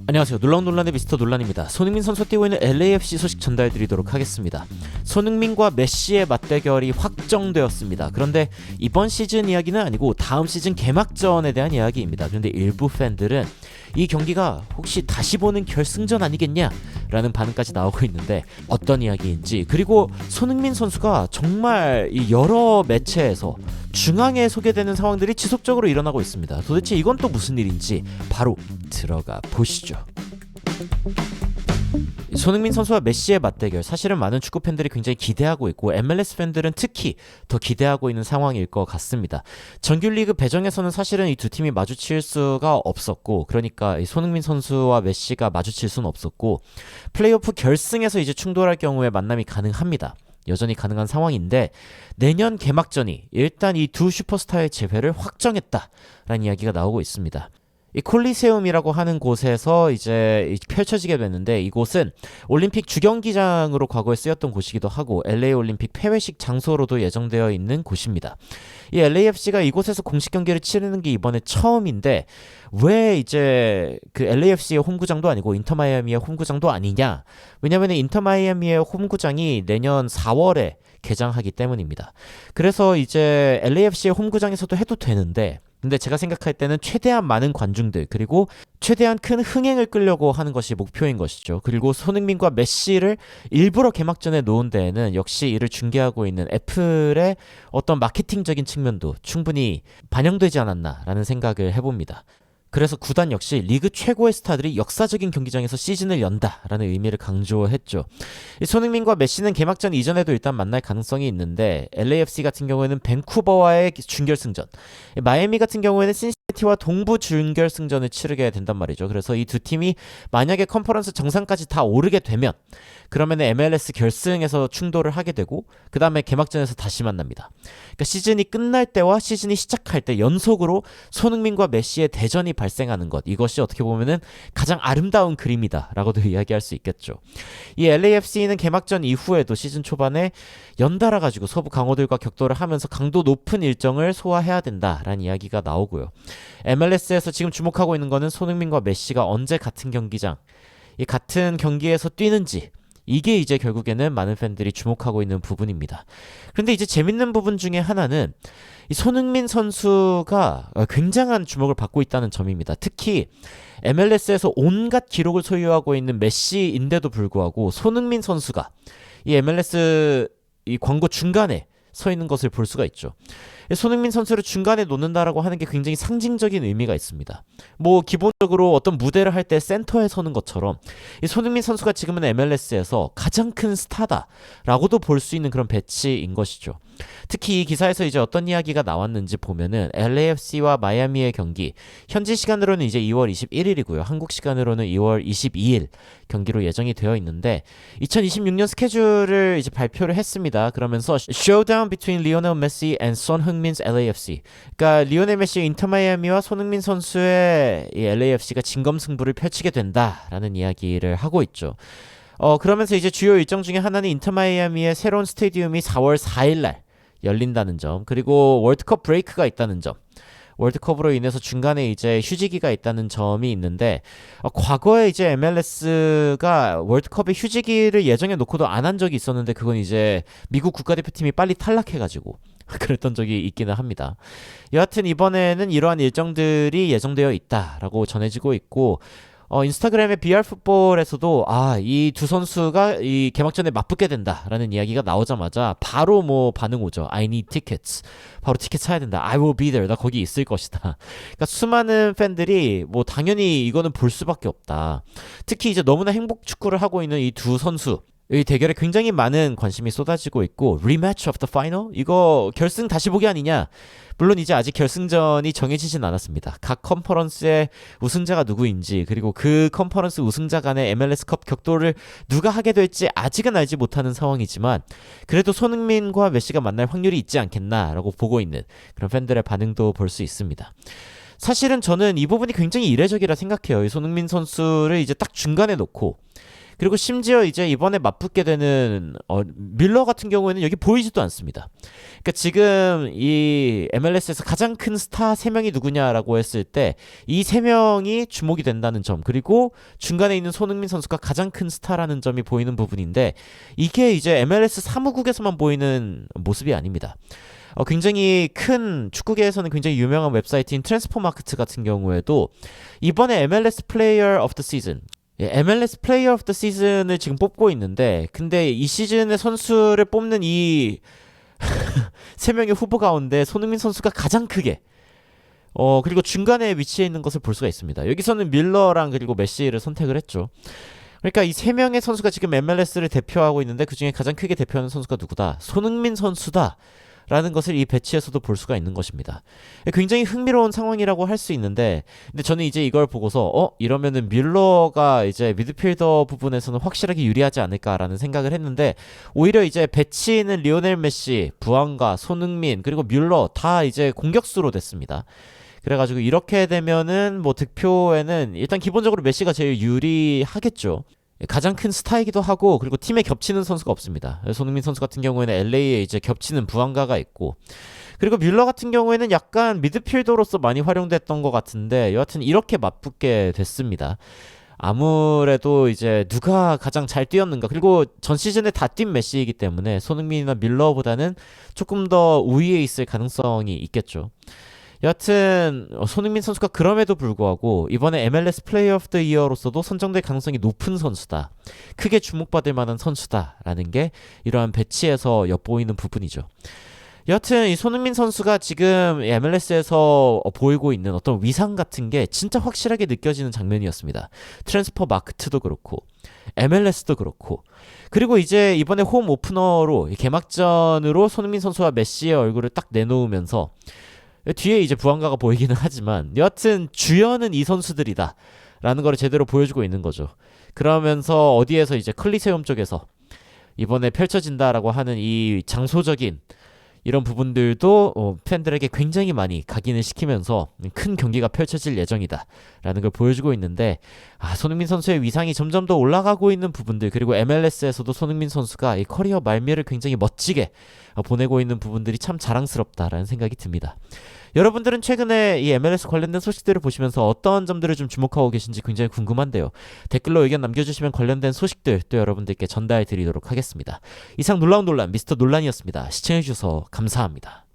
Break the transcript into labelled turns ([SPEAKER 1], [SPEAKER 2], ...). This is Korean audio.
[SPEAKER 1] 안녕하세요. 놀라운 논란의 미스터 논란입니다. 손흥민 선수 뛰고 있는 LAFC 소식 전달드리도록 하겠습니다. 손흥민과 메시의 맞대결이 확정되었습니다. 그런데 이번 시즌 이야기는 아니고 다음 시즌 개막전에 대한 이야기입니다. 그런데 일부 팬들은 이 경기가 혹시 다시 보는 결승전 아니겠냐? 라는 반응까지 나오고 있는데 어떤 이야기인지, 그리고 손흥민 선수가 정말 이 여러 매체에서 중앙에 소개되는 상황들이 지속적으로 일어나고 있습니다. 도대체 이건 또 무슨 일인지 바로 들어가 보시죠. 손흥민 선수와 메시의 맞대결, 사실은 많은 축구 팬들이 굉장히 기대하고 있고 MLS 팬들은 특히 더 기대하고 있는 상황일 것 같습니다. 정규리그 배정에서는 사실은 이 두 팀이 마주칠 수가 없었고, 그러니까 손흥민 선수와 메시가 마주칠 수는 없었고, 플레이오프 결승에서 이제 충돌할 경우에 만남이 가능합니다. 여전히 가능한 상황인데, 내년 개막전이 일단 이 두 슈퍼스타의 재회를 확정했다라는 이야기가 나오고 있습니다. 이 콜리세움이라고 하는 곳에서 이제 펼쳐지게 됐는데, 이곳은 올림픽 주경기장으로 과거에 쓰였던 곳이기도 하고 LA 올림픽 폐회식 장소로도 예정되어 있는 곳입니다. 이 LAFC가 이곳에서 공식 경기를 치르는 게 이번에 처음인데, 왜 이제 그 LAFC의 홈구장도 아니고 인터마이애미의 홈구장도 아니냐? 왜냐면 인터마이애미의 홈구장이 내년 4월에 개장하기 때문입니다. 그래서 이제 LAFC의 홈구장에서도 해도 되는데, 근데 제가 생각할 때는 최대한 많은 관중들, 그리고 최대한 큰 흥행을 끌려고 하는 것이 목표인 것이죠. 그리고 손흥민과 메시를 일부러 개막전에 놓은 데에는 역시 이를 중계하고 있는 애플의 어떤 마케팅적인 측면도 충분히 반영되지 않았나라는 생각을 해봅니다. 그래서 구단 역시 리그 최고의 스타들이 역사적인 경기장에서 시즌을 연다라는 의미를 강조했죠. 손흥민과 메시는 개막전 이전에도 일단 만날 가능성이 있는데, LAFC 같은 경우에는 밴쿠버와의 준결승전, 마이애미 같은 경우에는 신시내티와 동부 준결승전을 치르게 된단 말이죠. 그래서 이 두 팀이 만약에 컨퍼런스 정상까지 다 오르게 되면, 그러면 MLS 결승에서 충돌을 하게 되고, 그 다음에 개막전에서 다시 만납니다. 그러니까 시즌이 끝날 때와 시즌이 시작할 때 연속으로 손흥민과 메시의 대전이 발생하는 것, 이것이 어떻게 보면은 가장 아름다운 그림이다 라고도 이야기할 수 있겠죠. 이 LAFC는 개막전 이후에도 시즌 초반에 연달아 가지고 서부 강호들과 격돌을 하면서 강도 높은 일정을 소화해야 된다라는 이야기가 나오고요. MLS에서 지금 주목하고 있는 거는 손흥민과 메시가 언제 같은 경기장, 이 같은 경기에서 뛰는지, 이게 이제 결국에는 많은 팬들이 주목하고 있는 부분입니다. 그런데 이제 재밌는 부분 중에 하나는 이 손흥민 선수가 굉장한 주목을 받고 있다는 점입니다. 특히 MLS에서 온갖 기록을 소유하고 있는 메시인데도 불구하고 손흥민 선수가 이 MLS 이 광고 중간에 서 있는 것을 볼 수가 있죠. 손흥민 선수를 중간에 놓는다라고 하는 게 굉장히 상징적인 의미가 있습니다. 뭐 기본적으로 어떤 무대를 할 때 센터에 서는 것처럼 이 손흥민 선수가 지금은 MLS에서 가장 큰 스타다라고도 볼 수 있는 그런 배치인 것이죠. 특히 이 기사에서 이제 어떤 이야기가 나왔는지 보면은 LAFC와 마이애미의 경기, 현지 시간으로는 이제 2월 21일이고요. 한국 시간으로는 2월 22일 경기로 예정이 되어 있는데, 2026년 스케줄을 이제 발표를 했습니다. 그러면서 Showdown between Lionel Messi and 손흥민's LAFC. 그러니까 리오넬 메시의 인터마이애미와 손흥민 선수의 이 LAFC가 진검승부를 펼치게 된다라는 이야기를 하고 있죠. 그러면서 이제 주요 일정 중에 하나는 인터마이애미의 새로운 스테디움이 4월 4일 날 열린다는 점, 그리고 월드컵 브레이크가 있다는 점, 월드컵으로 인해서 중간에 이제 휴지기가 있다는 점이 있는데, 과거에 이제 MLS가 월드컵에 휴지기를 예정해 놓고도 안 한 적이 있었는데, 그건 이제 미국 국가대표팀이 빨리 탈락해가지고 그랬던 적이 있기는 합니다. 여하튼 이번에는 이러한 일정들이 예정되어 있다라고 전해지고 있고, 인스타그램의 BR풋볼에서도 이 두 선수가 이 개막전에 맞붙게 된다라는 이야기가 나오자마자 바로 뭐 반응 오죠. I need tickets. 바로 티켓 사야 된다. I will be there. 나 거기 있을 것이다. 그러니까 수많은 팬들이 뭐 당연히 이거는 볼 수밖에 없다. 특히 이제 너무나 행복 축구를 하고 있는 이 두 선수, 이 대결에 굉장히 많은 관심이 쏟아지고 있고, Rematch of the Final? 이거 결승 다시 보기 아니냐? 물론 이제 아직 결승전이 정해지진 않았습니다. 각 컨퍼런스의 우승자가 누구인지, 그리고 그 컨퍼런스 우승자 간의 MLS컵 격돌을 누가 하게 될지 아직은 알지 못하는 상황이지만, 그래도 손흥민과 메시가 만날 확률이 있지 않겠나라고 보고 있는 그런 팬들의 반응도 볼 수 있습니다. 사실은 저는 이 부분이 굉장히 이례적이라 생각해요. 이 손흥민 선수를 이제 딱 중간에 놓고, 그리고 심지어 이제 이번에 맞붙게 되는 밀러 같은 경우에는 여기 보이지도 않습니다. 그러니까 지금 이 MLS에서 가장 큰 스타 3명이 누구냐라고 했을 때 이 3명이 주목이 된다는 점, 그리고 중간에 있는 손흥민 선수가 가장 큰 스타라는 점이 보이는 부분인데, 이게 이제 MLS 사무국에서만 보이는 모습이 아닙니다. 굉장히 큰 축구계에서는 굉장히 유명한 웹사이트인 트랜스포마크트 같은 경우에도 이번에 MLS 플레이어 오브 더 시즌, MLS 플레이어 오브 더 시즌을 지금 뽑고 있는데, 근데 이 시즌의 선수를 뽑는 이 3명의 후보 가운데 손흥민 선수가 가장 크게 그리고 중간에 위치해 있는 것을 볼 수가 있습니다. 여기서는 밀러랑 그리고 메시를 선택을 했죠. 그러니까 이 3명의 선수가 지금 MLS를 대표하고 있는데 그중에 가장 크게 대표하는 선수가 누구다? 손흥민 선수다 라는 것을 이 배치에서도 볼 수가 있는 것입니다. 굉장히 흥미로운 상황이라고 할 수 있는데, 근데 저는 이제 이걸 보고서 이러면은 밀러가 이제 미드필더 부분에서는 확실하게 유리하지 않을까라는 생각을 했는데, 오히려 이제 배치는 리오넬 메시, 부안가, 손흥민, 그리고 밀러 다 이제 공격수로 됐습니다. 그래가지고 이렇게 되면은 뭐 득표에는 일단 기본적으로 메시가 제일 유리하겠죠. 가장 큰 스타이기도 하고, 그리고 팀에 겹치는 선수가 없습니다. 손흥민 선수 같은 경우에는 LA에 이제 겹치는 부안가가 있고, 그리고 뮬러 같은 경우에는 약간 미드필더로서 많이 활용됐던 것 같은데, 여하튼 이렇게 맞붙게 됐습니다. 아무래도 이제 누가 가장 잘 뛰었는가, 그리고 전 시즌에 다 뛴 메시이기 때문에 손흥민이나 밀러보다는 조금 더 우위에 있을 가능성이 있겠죠. 여하튼 손흥민 선수가 그럼에도 불구하고 이번에 MLS 플레이어 오브 더 이어로서도 선정될 가능성이 높은 선수다, 크게 주목받을 만한 선수다라는 게 이러한 배치에서 엿보이는 부분이죠. 여하튼 이 손흥민 선수가 지금 MLS에서 보이고 있는 어떤 위상 같은 게 진짜 확실하게 느껴지는 장면이었습니다. 트랜스퍼 마크트도 그렇고 MLS도 그렇고, 그리고 이제 이번에 홈 오프너로 개막전으로 손흥민 선수와 메시의 얼굴을 딱 내놓으면서 뒤에 이제 부안가가 보이기는 하지만 여하튼 주연은 이 선수들이다 라는 걸 제대로 보여주고 있는 거죠. 그러면서 어디에서 이제 클리세움 쪽에서 이번에 펼쳐진다라고 하는 이 장소적인 이런 부분들도 팬들에게 굉장히 많이 각인을 시키면서 큰 경기가 펼쳐질 예정이다 라는 걸 보여주고 있는데, 손흥민 선수의 위상이 점점 더 올라가고 있는 부분들, 그리고 MLS에서도 손흥민 선수가 이 커리어 말미를 굉장히 멋지게 보내고 있는 부분들이 참 자랑스럽다라는 생각이 듭니다. 여러분들은 최근에 이 MLS 관련된 소식들을 보시면서 어떤 점들을 좀 주목하고 계신지 굉장히 궁금한데요. 댓글로 의견 남겨주시면 관련된 소식들 또 여러분들께 전달 드리도록 하겠습니다. 이상 놀라운 논란 미스터 논란이었습니다. 시청해주셔서 감사합니다.